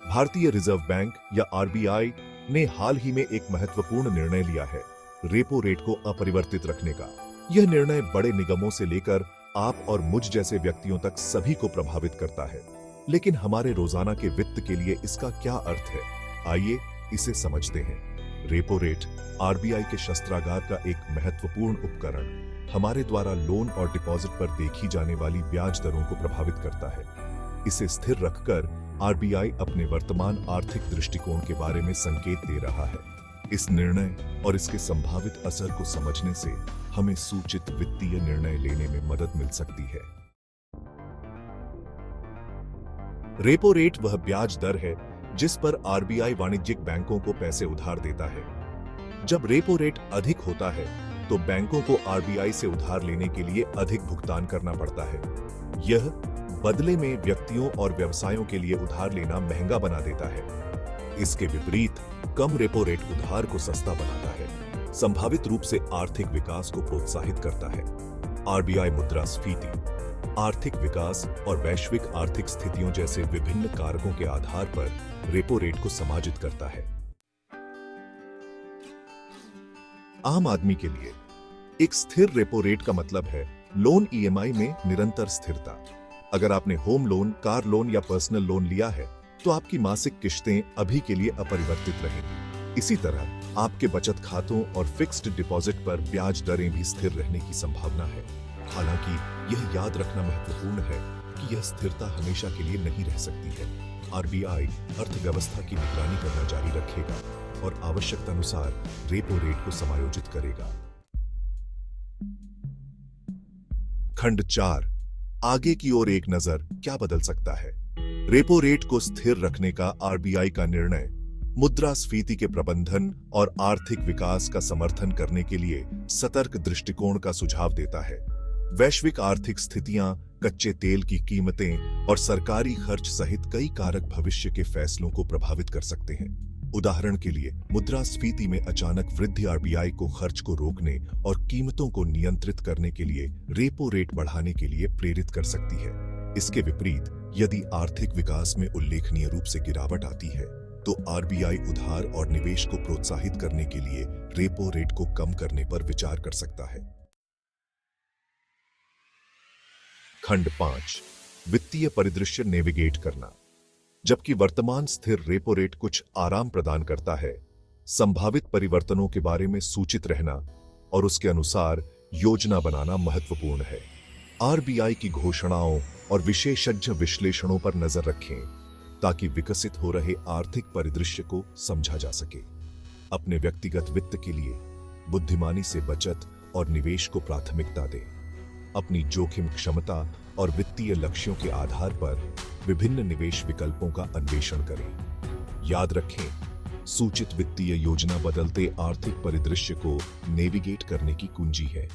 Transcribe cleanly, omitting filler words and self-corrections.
भारतीय reserve bank या RBI ने हाल ही में एक महत्वपूर्ण निर्णय लिया है, रेपो रेट को अपरिवर्तित रखने का। यह निर्णय बड़े निगमों से लेकर आप और मुझ जैसे व्यक्तियों तक सभी को प्रभावित करता है। लेकिन हमारे रोजाना के वित्त के लिए इसका क्या अर्थ है? आइए इसे समझते हैं। रेपो रेट आरबीआई के शस्त्रागार का एक महत्वपूर्ण उपकरण हमारे द्वारा लोन और डिपॉजिट पर देखी जाने वाली ब्याज दरों को प्रभावित करता है। इसे स्थिर रखकर आरबीआई अपने वर्तमान आर्थिक दृष्टिकोण के बारे में संकेत दे रहा है। इस निर्णय और इसके संभावित असर को समझने से हमें सूचित वित्तीय निर्णय लेने में मदद मिल सकती है। रेपो रेट वह ब्याज दर है जिस पर आरबीआई वाणिज्यिक बैंकों को पैसे उधार देता है। जब रेपो रेट अधिक होता है तो बैंकों को आरबीआई से उधार लेने के लिए अधिक भुगतान करना पड़ता है। यह बदले में व्यक्तियों और व्यवसायों के लिए उधार लेना महंगा बना देता है। इसके विपरीत कम रेपो रेट उधार को सस्ता बनाता है, संभावित रूप से आर्थिक विकास को प्रोत्साहित करता है। आरबीआई मुद्रास्फीति आर्थिक विकास और वैश्विक आर्थिक स्थितियों जैसे विभिन्न कारकों के आधार पर रेपो रेट को समायोजित करता है। आम आदमी के लिए एक स्थिर रेपो रेट का मतलब है लोन ईएमआई में निरंतर स्थिरता। अगर आपने होम लोन, कार लोन या पर्सनल लोन लिया है तो आपकी मासिक किश्तें अभी के लिए अपरिवर्तित रहेंगी। इसी तरह आपके बचत खातों और फिक्स्ड डिपॉजिट पर ब्याज दरें भी स्थिर रहने की संभावना है। हालांकि यह याद रखना महत्वपूर्ण है कि यह स्थिरता हमेशा के लिए नहीं रह सकती है। आरबीआई अर्थव्यवस्था की निगरानी करना जारी रखेगा और आवश्यकता अनुसार रेपो रेट को समायोजित करेगा। खंड 4 आगे की ओर एक नजर क्या बदल सकता है? रेपो रेट को स्थिर रखने का आरबीआई का निर्णय मुद्रास्फीति के प्रबंधन और आर्थिक विकास का समर्थन करने के लिए सतर्क दृष्टिकोण का सुझाव देता है। वैश्विक आर्थिक स्थितियां, कच्चे तेल की कीमतें और सरकारी खर्च सहित कई कारक भविष्य के फैसलों को प्रभावित कर सकते हैं। उदाहरण के लिए मुद्रास्फीति में अचानक वृद्धि आरबीआई को खर्च को रोकने और कीमतों को नियंत्रित करने के लिए रेपो रेट बढ़ाने के लिए प्रेरित कर सकती है। इसके विपरीत यदि आर्थिक विकास में उल्लेखनीय रूप से गिरावट आती है तो आरबीआई उधार और निवेश को प्रोत्साहित करने के लिए रेपो रेट को कम करने पर विचार कर सकता है। खंड 5 वित्तीय परिदृश्य नेविगेट करना। जबकि वर्तमान स्थिर रेपो रेट कुछ आराम प्रदान करता है, संभावित परिवर्तनों के बारे में सूचित रहना और उसके अनुसार योजना बनाना महत्वपूर्ण है। आरबीआई की घोषणाओं और विशेषज्ञ विश्लेषणों पर नजर रखें ताकि विकसित हो रहे आर्थिक परिदृश्य को समझा जा सके। अपने व्यक्तिगत वित्त के लिए बुद्धिमानी से बचत और निवेश को प्राथमिकता दें। अपनी जोखिम क्षमता और वित्तीय लक्ष्यों के आधार पर विभिन्न निवेश विकल्पों का अन्वेषण करें। याद रखें, सूचित वित्तीय योजना बदलते आर्थिक परिदृश्य को नेविगेट करने की कुंजी है।